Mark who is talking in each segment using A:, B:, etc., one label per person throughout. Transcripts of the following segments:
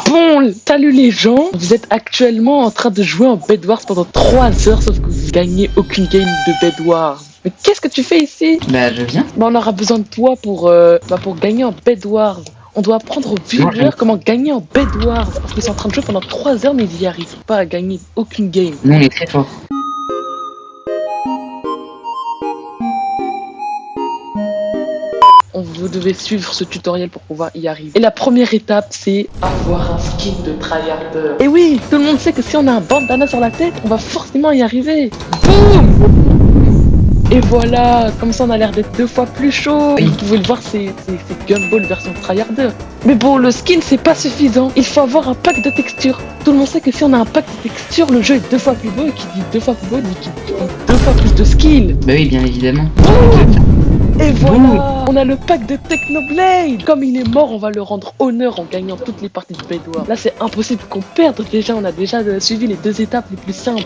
A: Bon, salut les gens, vous êtes actuellement en train de jouer en Bed Wars pendant 3 heures, sauf que vous gagnez aucune game de Bed Wars. Mais qu'est-ce que tu fais ici?
B: Bah je viens.
A: Bah on aura besoin de toi pour gagner en Bed Wars. On doit apprendre aux viewers comment gagner en Bed Wars, parce qu'ils sont en train de jouer pendant 3 heures mais ils n'y arrivent pas à gagner aucune game.
B: Nous on est très forts.
A: Vous devez suivre ce tutoriel pour pouvoir y arriver. Et la première étape, c'est avoir un skin de tryharder. Et oui, tout le monde sait que si on a un bandana sur la tête, on va forcément y arriver. Boum! Et voilà, comme ça on a l'air d'être 2 fois plus chaud.
B: Oui.
A: Vous pouvez le voir, c'est Gumball version tryharder. Mais bon, le skin c'est pas suffisant. Il faut avoir un pack de textures. Tout le monde sait que si on a un pack de textures, le jeu est 2 fois plus beau. Et qui dit 2 fois plus beau, dit qu'il dit 2 fois plus de skill.
B: Bah oui, bien évidemment.
A: Et voilà, on a le pack de Technoblade. Comme il est mort, on va le rendre honneur en gagnant toutes les parties de Bed Wars. Là, c'est impossible qu'on perde. Déjà, on a déjà suivi les 2 étapes les plus simples.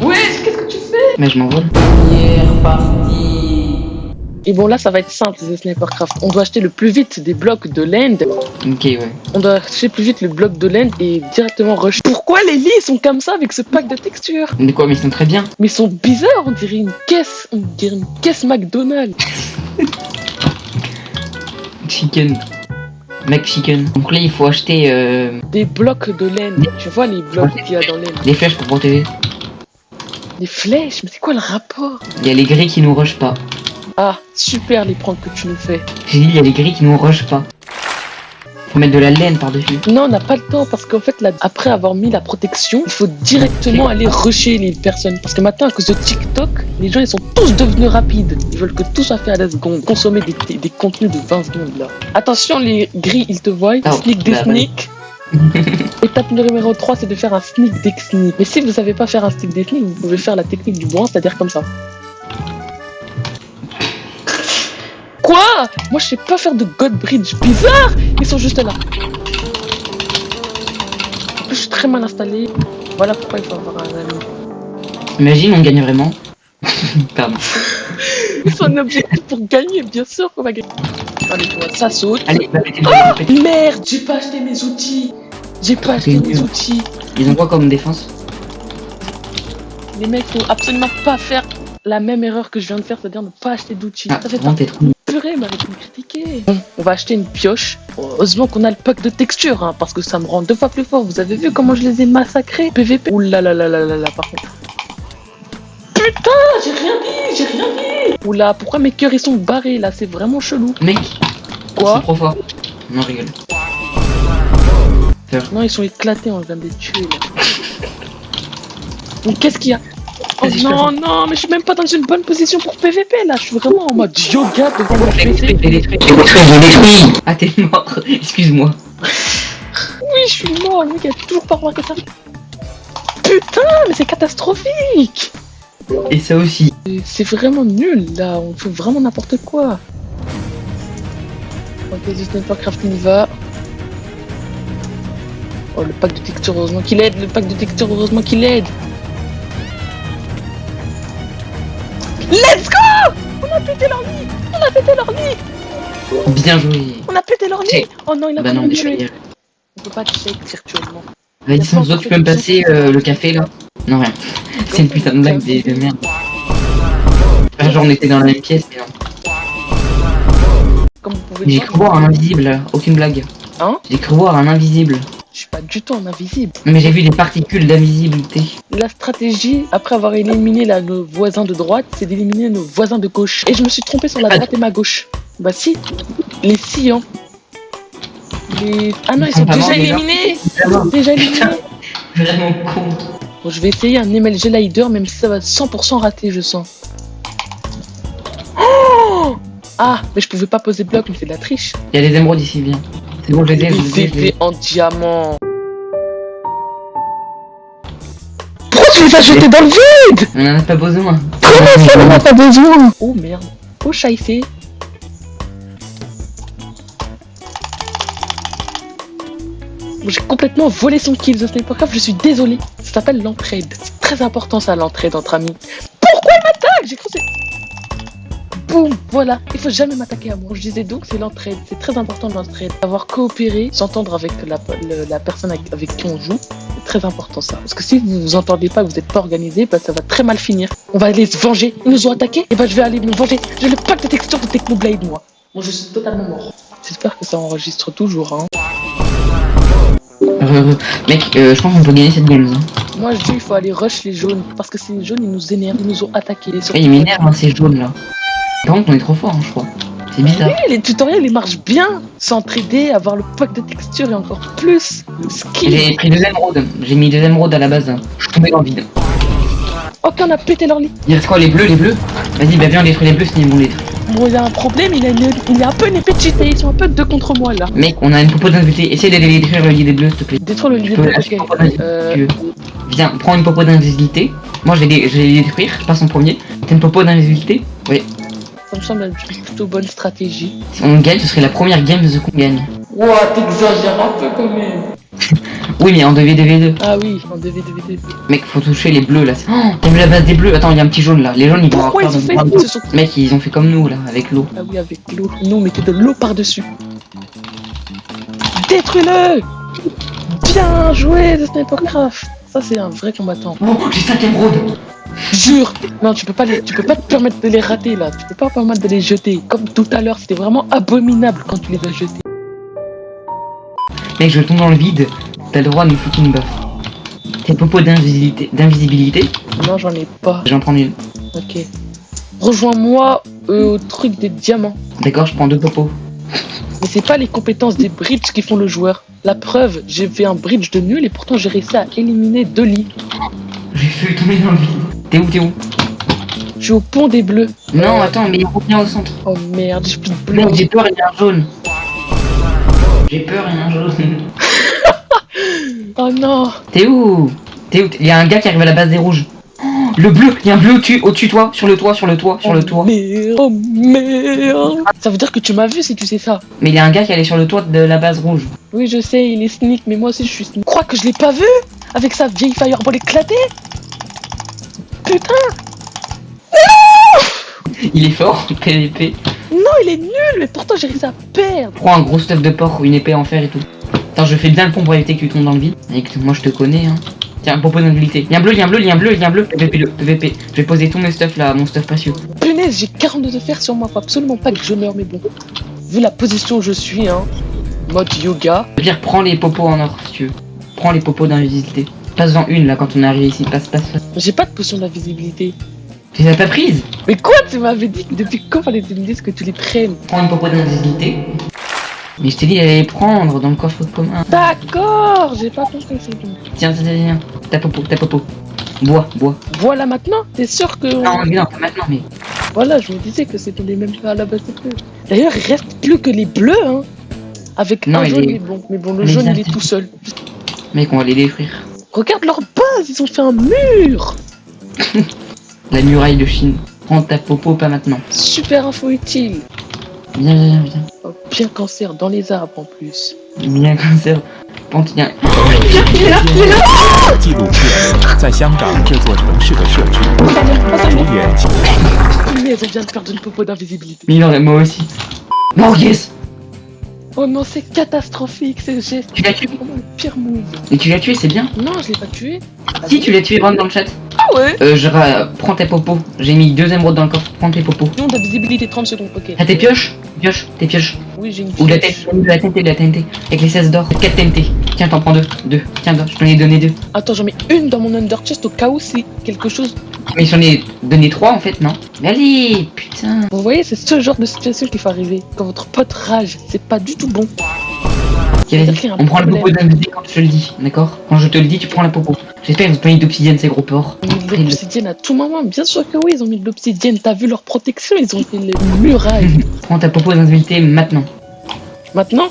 A: Ouais, qu'est-ce que tu fais?
B: Mais je m'envole.
A: Première partie. Et bon, là, ça va être simple, The Snipercraft. On doit acheter le plus vite des blocs de land.
B: Ok, ouais.
A: On doit acheter plus vite le bloc de land et directement rush. Pourquoi les lits sont comme ça avec ce pack de textures?
B: Mais quoi, mais ils sont très bien.
A: Mais ils sont bizarres, on dirait une caisse McDonald's.
B: Chicken. McChicken. Donc là, il faut acheter
A: Des blocs de laine. Tu vois les blocs qu'il y a dans l'aine.
B: des flèches pour protéger.
A: Des flèches? Mais c'est quoi le rapport?
B: Il y a les gris qui nous rushent pas.
A: Ah, super les pranks que tu nous fais.
B: J'ai dit, il y a les gris qui nous rushent pas. Faut mettre de la laine par-dessus.
A: Non, on n'a pas le temps parce qu'en fait, là, après avoir mis la protection, il faut directement aller rusher les personnes. Parce que maintenant, à cause de TikTok, les gens ils sont tous devenus rapides. Ils veulent que tout soit fait à la seconde. Consommer des contenus de 20 secondes là. Attention, les gris ils te voient.
B: Oh,
A: Sneak des
B: bah,
A: sneaks. Étape numéro 3, c'est de faire un sneak des sneak. Mais si vous savez pas faire un sneak des sneak, vous pouvez faire la technique du bois, c'est-à-dire comme ça. Quoi? Moi je sais pas faire de God Bridge. Bizarre! Ils sont juste là. En plus je suis très mal installé. Voilà pourquoi il faut avoir un ami.
B: Imagine, on gagne vraiment. Pardon.
A: C'est un objectif pour gagner, bien sûr qu'on va gagner. Allez toi, ça saute.
B: Allez, bah, mettez
A: Oh merde, j'ai pas acheté mes outils. J'ai pas acheté mes outils.
B: Ils ont quoi comme défense?
A: Les mecs faut absolument pas faire la même erreur que je viens de faire, c'est-à-dire ne pas acheter d'outils.
B: Ah,
A: Ça fait
B: vraiment, t'es trop...
A: purée, m'arrête de me critiquer. Bon, on va acheter une pioche. Heureusement qu'on a le pack de texture, hein, parce que ça me rend 2 fois plus fort. Vous avez vu comment je les ai massacrés? PVP. Ouh là là là là là là, par contre. Putain, j'ai rien dit. Oula, pourquoi mes cœurs ils sont barrés là? C'est vraiment chelou.
B: Mec,
A: Quoi?
B: c'est trop fort. Non, rigole.
A: Non, ils sont éclatés, on vient de les tuer là. Mais qu'est-ce qu'il y a? Oh
B: Vas-y,
A: non, non, mais je suis même pas dans une bonne position pour PVP là. Je suis vraiment en mode yoga devant mon PC.
B: J'ai détruit. Ah, t'es mort. Excuse-moi.
A: Oui, je suis mort, le mec a toujours pas remarqué ça. Putain, mais c'est catastrophique.
B: Et ça aussi.
A: C'est vraiment nul là, on fait vraiment n'importe quoi. Ok, The Snipercraft il y va. Oh, le pack de texture, heureusement qu'il aide. Let's go! On a pété leur lit.
B: Bien joué.
A: On a pété leur lit.
B: Check.
A: Oh non, il a
B: Bah
A: pas
B: non,
A: me
B: déjà,
A: tuer. On peut pas check virtuellement.
B: Vas-y, sans autre, tu peux me passer le café là? Non, rien. C'est une putain de blague de merde. Enfin, genre, on était dans la même pièce, mais non.
A: Comme vous pouvez
B: J'ai
A: le
B: cru
A: voir.
B: voir un invisible là, aucune blague.
A: Hein?
B: J'ai cru voir un invisible.
A: Je suis pas du tout en invisible.
B: Non, mais j'ai vu des particules d'invisibilité.
A: La stratégie, après avoir éliminé nos voisins de droite, c'est d'éliminer nos voisins de gauche. Et je me suis trompé sur la droite et ma gauche. Bah si, les sillons. Ah non, ils sont
B: Vraiment,
A: déjà
B: déjà
A: éliminés.
B: Vraiment.
A: Déjà éliminés.
B: Vraiment con.
A: Bon, je vais essayer un MLG Lider, même si ça va 100% rater, je sens. Oh ah, mais je pouvais pas poser bloc, mais c'est de la triche.
B: Il y a des émeraudes ici, viens. C'est bon, je les ai, je les ai, je les ai.
A: Des en diamant. Pourquoi tu les as jetés dans le vide?
B: On en a pas besoin.
A: Comment ça, on en a pas besoin? Oh merde. Oh chaïfé. J'ai complètement volé son kill The Snipercraft, je suis désolé. Ça s'appelle l'entraide. C'est très important ça, l'entraide entre amis. Pourquoi il m'attaque? J'ai cru que c'est... boum, voilà. Il faut jamais m'attaquer à moi. Je disais donc, c'est l'entraide. C'est très important l'entraide. Savoir coopérer, s'entendre avec la personne avec qui on joue. C'est très important ça. Parce que si vous vous entendez pas, que vous n'êtes pas organisé, bah, ça va très mal finir. On va aller se venger. Ils nous ont attaqué, et bah je vais aller me venger. J'ai le pack de texture de Technoblade, moi. Moi, je suis totalement mort. J'espère que ça enregistre toujours, hein.
B: Mec, je pense qu'on peut gagner cette game. Hein.
A: Moi, je dis il faut aller rush les jaunes. Parce que ces jaunes, ils nous énervent. Ils nous ont attaqués.
B: Ouais, ils m'énervent, hein, ces jaunes là. Par contre, on est trop fort, hein, je crois. C'est bizarre.
A: Oui, les tutoriels, ils marchent bien. S'entraider, avoir le pack de texture et encore plus. Le skill.
B: J'ai pris 2 émeraudes. J'ai mis 2 émeraudes à la base. Je suis tombé dans le vide.
A: Ok, on a pété leur lit.
B: Il reste quoi, les bleus, les bleus? Vas-y, bah viens, on détruit les bleus, sinon ils vont les détruire.
A: Bon, il y a un problème, il a un peu une épée de cheaté. Ils sont un peu 2 contre moi là.
B: Mec, on a une popo d'invité. Essaye d'aller détruire le lit des bleus, s'il te plaît.
A: Détruire le lit
B: Tu
A: des
B: peux
A: bleus,
B: lâcher une
A: ok.
B: popo d'invité si tu veux. Viens, prends une popo d'invisibilité. Moi, je vais les détruire. Je passe en premier. T'as une popo d'invisibilité? Oui.
A: Ça me semble être une plutôt bonne stratégie.
B: Si on gagne, ce serait la première game de ce qu'on gagne.
A: Ouah, t'exagères un peu quand même.
B: Oui, mais en 2v2v2.
A: Ah oui, en 2v2v2.
B: Mec, faut toucher les bleus là. Oh, t'as vu la base des bleus? Attends, il y a un petit jaune là. Les jaunes, ils vont
A: Pourquoi
B: avoir
A: ils ont
B: peur
A: fait
B: de-
A: ils se sont...
B: Mec, ils ont fait comme nous là, avec l'eau.
A: Ah oui, avec l'eau. Nous, on mettait de l'eau par-dessus. Détruis-le. Bien joué, de Snipercraft. Ça, c'est un vrai combattant.
B: Oh, j'ai 5 émeraudes.
A: Jure. Non, tu peux pas te permettre de les rater, là. Tu peux pas te permettre de les jeter. Comme tout à l'heure, c'était vraiment abominable quand tu les as jetés.
B: Mec, je tombe dans le vide. T'as le droit de me foutre une buff. T'as une popo d'invisibilité?
A: Non, j'en ai pas.
B: J'en prends une.
A: Ok. Rejoins-moi au truc des diamants.
B: D'accord, je prends 2 popos.
A: Mais c'est pas les compétences des bridges qui font le joueur. La preuve, j'ai fait un bridge de nul et pourtant j'ai réussi à éliminer 2 lits.
B: J'ai fait tomber dans le vide. T'es où?
A: Je suis au pont des bleus.
B: Non, attends, mais il revient au centre.
A: Oh merde, j'ai plus de bleu.
B: Mec, j'ai peur, il y a un jaune. J'ai peur, il y a un jaune.
A: Oh non.
B: T'es où? Il y a un gars qui arrive à la base des rouges. Oh, le bleu, il y a un bleu au-dessus de toi, sur le toit.
A: Merde, oh merde. Ça veut dire que tu m'as vu si tu sais ça.
B: Mais il y a un gars qui allait sur le toit de la base rouge.
A: Oui, je sais, il est sneak, mais moi aussi je suis sneak. Crois que je l'ai pas vu avec sa vieille fireball éclatée. Putain.
B: Il est fort, PVP.
A: Non, il est nul, mais pourtant j'ai réussi à perdre.
B: Prends un gros stuff de porc ou une épée en fer et tout. Attends, je fais bien le pont pour éviter que tu tombes dans le vide. Écoute, moi je te connais, hein. Tiens, propos d'invité. Il y a un bleu, PVP. Je vais poser tout mes stuff là, mon stuff précieux.
A: Punaise, j'ai 42 de fer sur moi, faut absolument pas que je meure, mais bon. Vu la position où je suis, hein, mode yoga.
B: Je veux dire, prends les popos en or si tu veux. Prends les popos d'invisibilité. Passe-en une là quand on est arrivé ici. Passe.
A: J'ai pas de potion d'invisibilité.
B: Tu les as pas prises?
A: Mais quoi, tu m'avais dit que depuis quand fallait te me dire que tu les prennes?
B: Prends une popo d'invisibilité. Mais je t'ai dit d'aller les prendre dans le coffre commun.
A: D'accord, j'ai pas compris, c'est bon.
B: Tiens. Ta popo. Bois.
A: Voilà maintenant, t'es sûr que...
B: Non, pas maintenant, mais...
A: Voilà, je me disais que c'était les mêmes à la base des bleus. D'ailleurs, il reste plus que les bleus, hein. Avec
B: Non,
A: un
B: il
A: jaune,
B: est-
A: il est bon. Mais bon, le
B: Mais
A: jaune,
B: ça,
A: il est
B: c'est-
A: tout seul.
B: Mec, on va les détruire.
A: Regarde leur base, ils ont fait un mur.
B: La muraille de Chine. Prends ta popo, pas maintenant.
A: Super info utile.
B: Viens.
A: Oh, bien cancer dans les arbres en plus.
B: Bien cancer. Viens.
C: 纪录片在香港这座城市的设置，主演
A: Punaise, on vient de perdre une popo d'invisibilité.
B: Mais non, moi aussi. Non, yes.
A: Oh non, c'est catastrophique ces gestes.
B: Tu l'as tué?
A: C'est vraiment le pire move.
B: Et tu l'as tué, c'est bien.
A: Non, je l'ai pas tué.
B: Si tu l'as tué, rentre dans le chat.
A: Ah ouais.
B: Prends tes popos. J'ai mis 2 émeraudes dans le coffre. Prends tes popos.
A: Non, d'invisibilité 30 secondes, ok.
B: T'as tes pioches? Tes pioches.
A: Oui, j'ai une
B: Ou
A: pioche.
B: de la TNT. Avec les 16 d'or. 4 TNT. Tiens, t'en prends 2. Tiens, je t'en ai donné 2.
A: Attends, j'en mets une dans mon under chest au cas où si quelque chose...
B: Mais j'en ai donné 3 en fait, non? Allez, putain.
A: Vous voyez, c'est ce genre de situation qui faut arriver. Quand votre pote rage, c'est pas du tout bon.
B: Ok, vas-y. On prend le popo d'invité quand je te le dis, d'accord? Quand je te le dis, tu prends la popo. J'espère qu'ils ont pas mis d'obsidienne, ces gros porcs.
A: Ils ont mis de l'obsidienne à tout moment. Bien sûr que oui, ils ont mis de l'obsidienne. T'as vu leur protection, ils ont fait les murailles.
B: Prends ta popo d'invité maintenant.
A: Maintenant?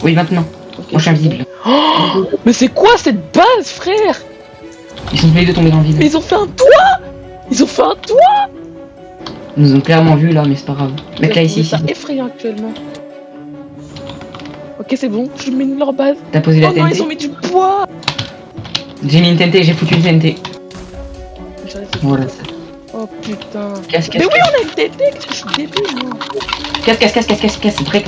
B: Oui, maintenant.
A: Ok.
B: Moi, je suis invisible.
A: Oh, mais c'est quoi cette base, frère?
B: Ils sont tous les deux tombés dans le vide.
A: Mais ils ont fait un toit. Ils ont fait un toit.
B: Ils nous ont clairement vu là, mais c'est pas grave. Mec, là, ici.
A: C'est effrayant actuellement. Ok, c'est bon, je mine leur base.
B: T'as posé la
A: Oh non,
B: TNT.
A: ils ont mis du bois.
B: J'ai mis une TNT, j'ai foutu une TNT.
A: J'arrête.
B: Voilà ça.
A: Oh putain.
B: Casse,
A: Mais
B: casse,
A: oui, on a une détecte, je suis débile, moi.
B: casse, break.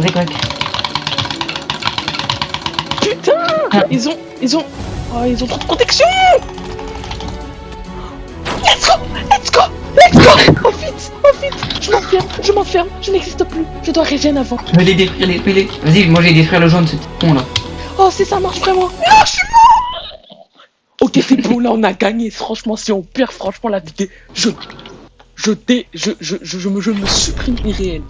A: Putain,
B: Ah.
A: ils ont trop de protection. Let's go. Oh vite, je m'enferme, je n'existe plus, je dois régénérer avant.
B: Je vais les détruire, les. Vas-y, moi j'ai détruire le jaune, ce petit con là.
A: Oh, si ça marche vraiment. Non, je suis mort. Ok, c'est bon, là on a gagné. Franchement, si on perd, franchement, la vidéo, je me supprime irréel.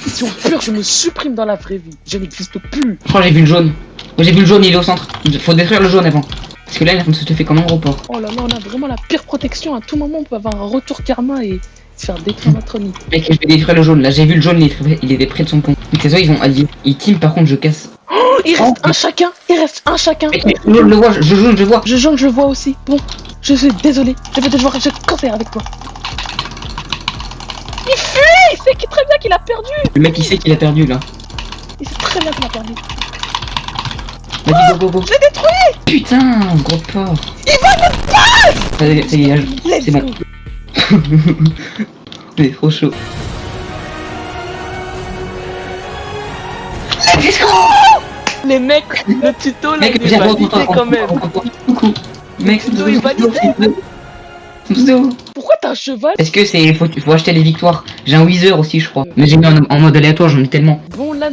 A: Si on perd, je me supprime dans la vraie vie. Je n'existe plus.
B: Je crois que j'ai vu le jaune. J'ai vu le jaune, il est au centre. Il faut détruire le jaune avant. Parce que là, il se fait comme un gros porc.
A: Oh là là, on a vraiment la pire protection. À tout moment, on peut avoir un retour karma et se faire détruire notre nid.
B: Mec, je vais détruire le jaune. Là, j'ai vu le jaune, il est près de son pont. Mais tes oeufs, ils vont allier. Ils team, par contre, je casse.
A: Oh, il reste un chacun.
B: Mec, je le vois, je jaune, je vois.
A: Je jaune, je vois aussi. Bon, je suis désolé. Je vais devoir je cancer avec toi. Il fuit. Il sait très bien qu'il a perdu.
B: Le mec, il sait qu'il a perdu là.
A: Il sait très bien qu'il a perdu.
B: Vas-y, go.
A: Je l'ai détruit.
B: Putain, gros porc.
A: Il va même pas.
B: Ça y est, c'est
A: Let's
B: bon.
A: go.
B: Il est trop chaud. Let's go.
A: Les mecs, le tuto là,
B: Mec,
A: il est
B: viens,
A: validé quand même.
B: Coucou. Mec,
A: Le tuto est validé. Pourquoi t'as un cheval?
B: Est-ce que c'est. Faut acheter les victoires. J'ai un Wither aussi, je crois. Mais j'ai mis en mode aléatoire, j'en ai tellement.
A: Bon, là,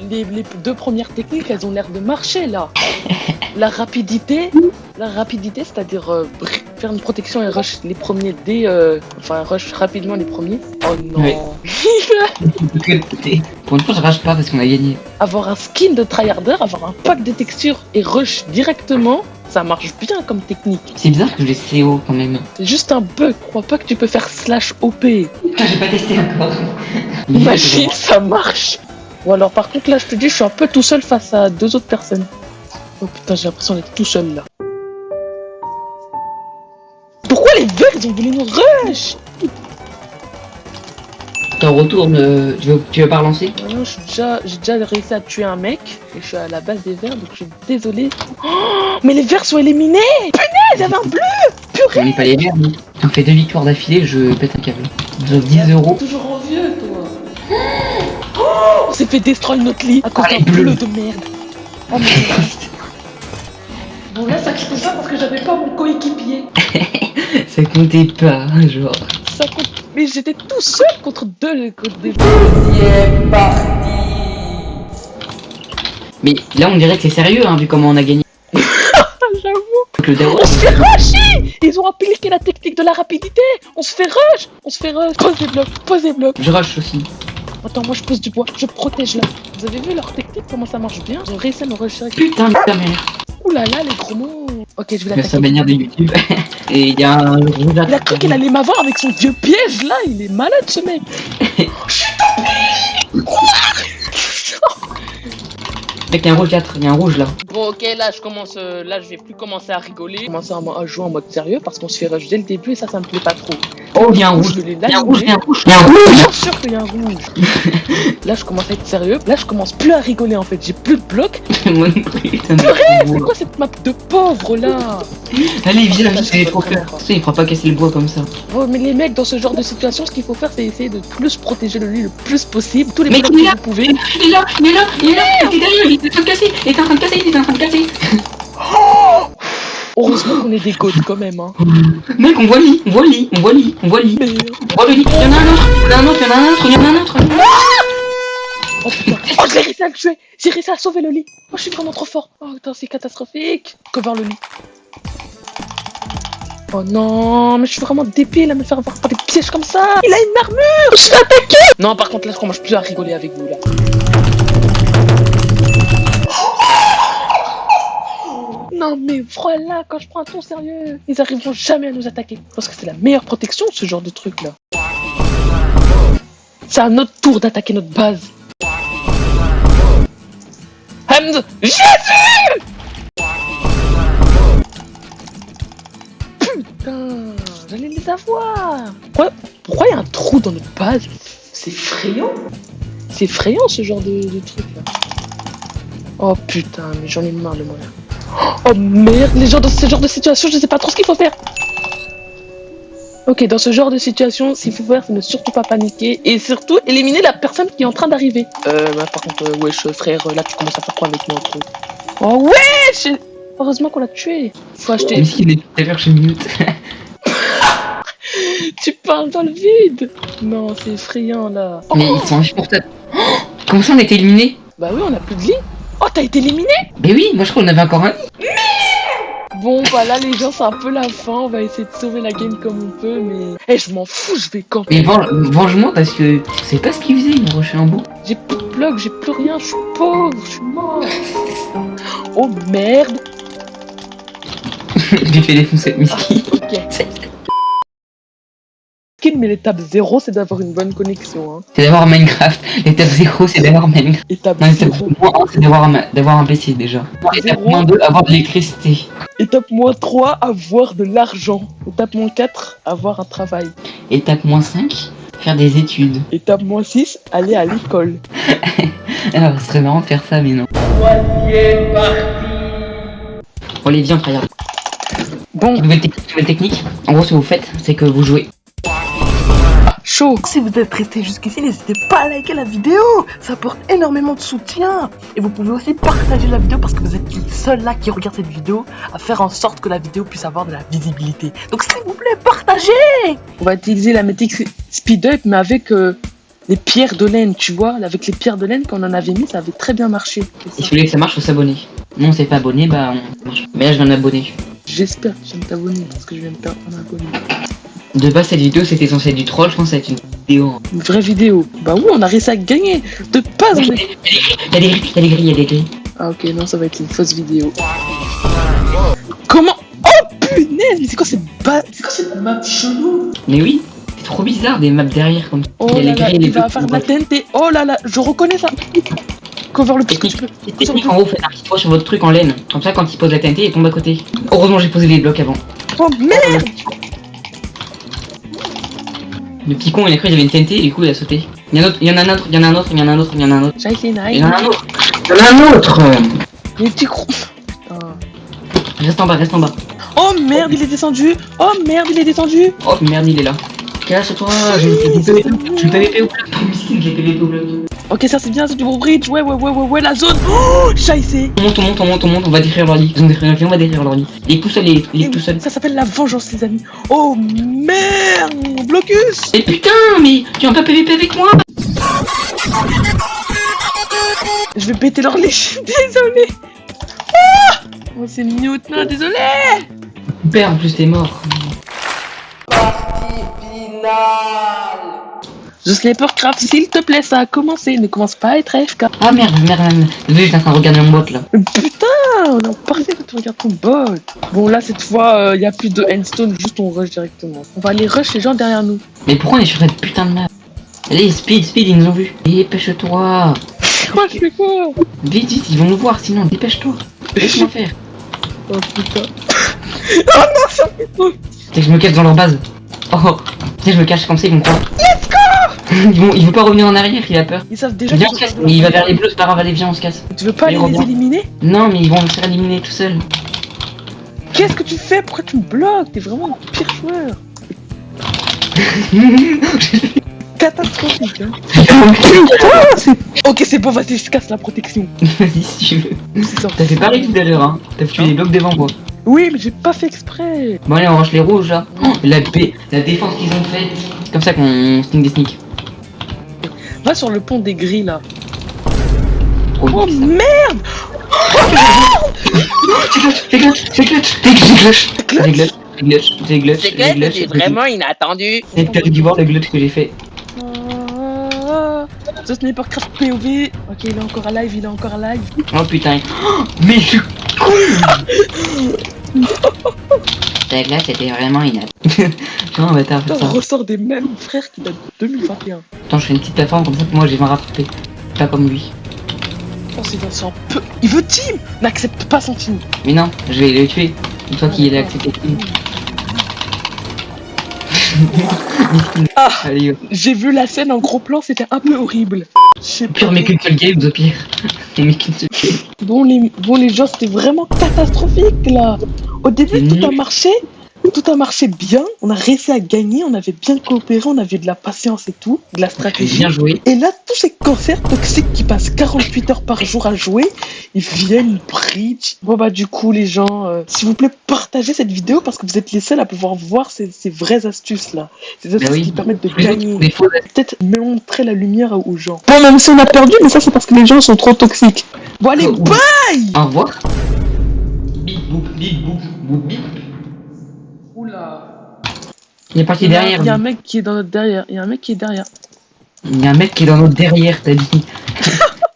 A: les deux premières techniques, elles ont l'air de marcher là. La rapidité, c'est-à-dire faire une protection et rush les premiers dès. Enfin, rush rapidement les premiers. Oh non.
B: Ouais. Pour une fois, je rage pas parce qu'on a gagné.
A: Avoir un skin de tryharder, avoir un pack de textures et rush directement, ça marche bien comme technique.
B: C'est bizarre que je l'ai CO quand même.
A: C'est juste un bug, crois pas que tu peux faire slash OP.
B: Putain, j'ai pas testé encore.
A: Imagine, ça marche. Ou alors par contre là je te dis je suis un peu tout seul face à deux autres personnes. Oh putain j'ai l'impression d'être tout seul là. Pourquoi les verts ils ont voulu nous rush?
B: T'en retournes, tu veux pas relancer?
A: Non, j'ai déjà réussi à tuer un mec et je suis à la base des verts donc je suis désolé. Oh, mais les verts sont éliminés. Punaise, il y avait un bleu.
B: On n'est pas les verts, mais on fait 2 victoires d'affilée, je pète un câble. J'ai 10 euros.
A: Toujours envieux toi. Oh, on s'est fait destroy notre lit à cause d'un bleu de merde. Oh merde. Bon là ça comptait pas parce que j'avais pas mon coéquipier.
B: Ça comptait pas, genre.
A: Ça compte. Mais j'étais tout seul contre des
B: Mais là, on dirait que c'est sérieux, hein, vu comment on a gagné.
A: J'avoue.
B: Donc, le Dawa,
A: On se fait rusher. Ils ont appliqué la technique de la rapidité. On se fait rush. Pose des blocs.
B: je rush aussi.
A: Attends, moi je pose du bois, je protège là. Vous avez vu leur technique, comment ça marche bien? Ils ont réussi à me rusher.
B: Putain, de ta mère.
A: Ouh là là, les gros mots. Ok, je vais
B: Je vais
A: l'attaquer.
B: sa manière de YouTube. Et il y a un rouge à
A: Il a cru qu'il allait m'avoir avec son vieux piège là, il est malade ce mec. Je suis tombé.
B: Mec, il y a un rouge 4, il y a un rouge là.
A: Bon ok, là je vais plus commencer à rigoler. Commencer à jouer en mode sérieux parce qu'on se fait rush dès le début et ça me plaît pas trop.
B: Oh, il y a un rouge.
A: Je l'ai
B: Il y a un
A: là,
B: rouge, il y a un rouge. Il y a un rouge.
A: bien sûr qu'il y a un rouge. Là je commence à être sérieux, là je commence plus à rigoler en fait, j'ai plus de blocs.
B: Moi non plus, putain.
A: C'est quoi cette map de pauvre là?
B: Allez, viens, c'est trop faire. Tu sais, il fera pas casser le bois comme ça.
A: Oh mais les mecs dans ce genre de situation, ce qu'il faut faire c'est essayer de plus protéger le lit le plus possible. Tous les
B: Mais
A: blocs
B: il est
A: que
B: là.
A: vous pouvez.
B: Il est là, il est là, il est là, il est derrière, il est en train de casser, il est en train de casser, il est en train de casser.
A: Heureusement qu'on est des goats quand même hein.
B: Mec, on voit le lit, on voit le lit, on voit le lit, on voit le lit.
A: Merde.
B: On voit le lit, il y en a un autre, il y en a un autre, il y en a un autre, il y en a un autre.
A: Oh putain, oh j'ai réussi à le tuer. J'ai réussi à sauver le lit. Oh je suis vraiment trop fort. Oh putain c'est catastrophique. Cover le lit. Oh non, mais je suis vraiment débile à me faire avoir par des pièges comme ça. Il a une armure. Je suis attaqué. Non par contre là je commence plus à rigoler avec vous là. Non mais voilà, quand je prends un ton sérieux, ils arriveront jamais à nous attaquer. Parce que c'est la meilleure protection ce genre de truc là. C'est à notre tour d'attaquer notre base. Hamd, Jésus! Putain, j'allais les avoir. Pourquoi il y a un trou dans notre base? C'est effrayant. C'est effrayant ce genre de truc là. Oh putain, mais j'en ai marre de moi là. Oh merde, les gens dans ce genre de situation, je sais pas trop ce qu'il faut faire. Ok, dans ce genre de situation, s'il faut faire, c'est ne surtout pas paniquer et surtout éliminer la personne qui est en train d'arriver. Bah, par contre, wesh, frère, là tu commences à faire quoi avec moi, trop? Oh, wesh! Heureusement qu'on l'a tué. Faut acheter.
B: Même s'il est tout à l'heure chez Minute.
A: Tu parles dans le vide. Non, c'est effrayant là. Oh,
B: Mais ils sont insupportables. Oh, comment ça on a été éliminé?
A: bah oui, on a plus de lit. Oh, t'as été éliminé?
B: Mais oui, moi je crois qu'on avait encore un lit.
A: Bon, bah là, les gens, c'est un peu la fin. On va essayer de sauver la game comme on peut, mais. Eh, je m'en fous, je vais camper.
B: Mais venge-moi parce que c'est pas ce qu'il faisait, il me rushait en bout.
A: J'ai plus de blocs, j'ai plus rien, je suis pauvre, je suis mort. Oh merde.
B: J'ai fait défoncer Misky.
A: Ok. Mais l'étape 0, c'est d'avoir une bonne connexion. Hein.
B: C'est d'avoir Minecraft. L'étape 0, c'est d'avoir Minecraft.
A: Étape
B: Non, l'étape
A: 0.
B: -1, c'est d'avoir un PC déjà. Étape -2, avoir de l'électricité.
A: Étape -3, avoir de l'argent. Étape -4, avoir un travail.
B: Étape -5, faire des études.
A: Étape -6, aller à l'école.
B: Alors, ce serait marrant de faire ça, mais non.
A: Troisième partie.
B: Bon, allez, viens, frère.
A: Bon,
B: Nouvelle technique. En gros, ce que vous faites, c'est que vous jouez.
A: chaud. Si vous êtes resté jusqu'ici, n'hésitez pas à liker la vidéo. Ça apporte énormément de soutien. Et vous pouvez aussi partager la vidéo parce que vous êtes les seuls là qui regardent cette vidéo à faire en sorte que la vidéo puisse avoir de la visibilité. Donc s'il vous plaît, partagez. On va utiliser la méthode speed up mais avec les pierres de laine, tu vois. Avec les pierres de laine qu'on en avait mis, ça avait très bien marché.
B: Et si vous voulez que ça marche, faut s'abonner. Non, on s'est pas abonné, bah on marche. Mais là, je viens de m'abonner.
A: J'espère que tu viens de t'abonner parce que je viens de perdre un abonné.
B: De base, cette vidéo, c'était censé être du troll, je pense que ça va être une vidéo.
A: Une vraie vidéo. Bah oui, on a réussi à gagner. De pas en
B: Il y a des grilles, il y a des grilles.
A: Ah ok, non, ça va être une fausse vidéo. Comment? Oh punaise, mais c'est quoi cette map chelou?
B: Mais oui, c'est trop bizarre des maps derrière comme ça.
A: Oh
B: Il y a
A: là
B: les
A: là,
B: grilles et
A: il
B: les
A: va
B: blocs.
A: faire de la TNT. Oh là là, je reconnais ça. Cover le
B: Technique, technique en haut, faites un petit toit sur votre truc en laine. Comme ça, quand il pose la TNT, il tombe à côté. Heureusement, j'ai posé les blocs avant.
A: Oh merde.
B: Le petit con, il a cru qu'il y avait une TNT et du coup, il a sauté. Il y en a un autre, il y en a un autre, il y en a un autre, il y en a un autre.
A: J'ai essayé
B: Il y en a un autre. Il y en a un autre.
A: Les petits gros. Putain.
B: Reste en bas, reste en bas.
A: Oh merde, il est descendu. Oh merde, il est descendu.
B: Oh merde, il est là. Casse-toi, je me PVP au bloc. Miskin, j'ai PVP au bloc.
A: Ok, ça c'est bien, c'est du gros bridge. Ouais, la zone. Oh, j'ai essayé.
B: On monte, on va détruire leur lit. Ils ont détruit notre lit, on va détruire leur lit. Il est tout seul, il est tout seul.
A: Ça s'appelle la vengeance, les amis. Oh merde, blocus.
B: Et putain, mais tu vas pas PVP avec moi?
A: Je vais péter leur lit, je suis désolé. Ah oh, c'est Mute, non, désolé.
B: Super, en plus t'es mort.
A: The Snipercraft, s'il te plaît, ça a commencé. Ne commence pas à être AFK.
B: Ah merde. Désolé, j'étais en train de regarder mon bot là.
A: Putain, on est parfait quand tu regardes ton bot. Bon, là, cette fois, y a plus de endstone, juste on rush directement. On va aller rush les gens derrière nous.
B: Mais pourquoi on est sur cette putain de map? Allez, speed, ils nous ont vu. Dépêche-toi.
A: Quoi, je fais quoi?
B: Vite, ils vont nous voir sinon, dépêche-toi. Laisse-moi faire.
A: Oh putain. Oh non, ça fait trop.
B: C'est que je me cache dans leur base. Oh, tu sais, je me cache comme ça, ils vont croire. Let's go. Il veut pas revenir en arrière, il a peur.
A: Ils savent déjà
B: Viens, on se casse, il va vers les bleus, c'est pas grave, allez, viens, on se casse.
A: Tu veux pas aller les éliminer?
B: Non, mais ils vont se faire éliminer tout seuls.
A: Qu'est-ce que tu fais? Pourquoi tu me bloques? T'es vraiment le pire joueur. Catastrophique, hein. Ok, c'est bon, vas-y, je casse la protection.
B: Vas-y, si tu veux.
A: C'est ça.
B: T'as fait pareil tout à l'heure, hein. T'as tué des blocs devant moi.
A: Oui, mais j'ai pas fait exprès.
B: Bon, allez, on range les rouges là. Oh, la défense qu'ils ont faite. C'est comme ça qu'on sneak des sneaks.
A: Va sur le pont des grilles là.
B: Trop
A: Oh
B: bien, ça.
A: merde!
B: C'est glitch,
A: vraiment inattendu.
B: c'est que t'as dû voir le glitch que j'ai fait.
A: The Snipercraft POV. Ok, il est encore alive,
B: Oh putain. Oh, mais je suis con. La glace c'était vraiment inattendu. Non, bâtard, fais
A: Putain,
B: ça.
A: on ressort des mêmes frères qui datent de 2021.
B: Attends, je fais une petite plateforme comme ça que moi je vais me rattraper. Pas comme lui.
A: Oh, c'est Vincent. Il veut team. N'accepte pas son team.
B: Mais non, je vais le tuer. Une fois qu'il a accepté le team.
A: Ah,
B: Allez,
A: j'ai vu la scène en gros plan, c'était un peu horrible. Je sais pas.
B: pire mais qu'une seule game, au pire. Mais qu'une seule game.
A: Bon les gens, c'était vraiment catastrophique là. Au début
B: C'est
A: tout
B: nul.
A: a marché, tout a marché bien, on a réussi à gagner, on avait bien coopéré, on avait de la patience et tout, de la stratégie.
B: Bien joué.
A: Et là, tous ces cancers toxiques qui passent 48 heures par jour à jouer, ils viennent bridge. Bon bah du coup les gens, s'il vous plaît, partagez cette vidéo parce que vous êtes les seuls à pouvoir voir ces vraies astuces là. Ces astuces qui permettent de gagner. Peut-être montrer la lumière aux gens. Bon, même si on a perdu, mais ça c'est parce que les gens sont trop toxiques. Bon allez, bye.
B: Au revoir. Bip boop bip boop boop bip.
A: Oula.
B: Il est parti derrière.
A: Il y a un mec qui est dans notre derrière. Il y a un mec qui est derrière.
B: Il y a un mec qui est dans notre derrière, t'as dit.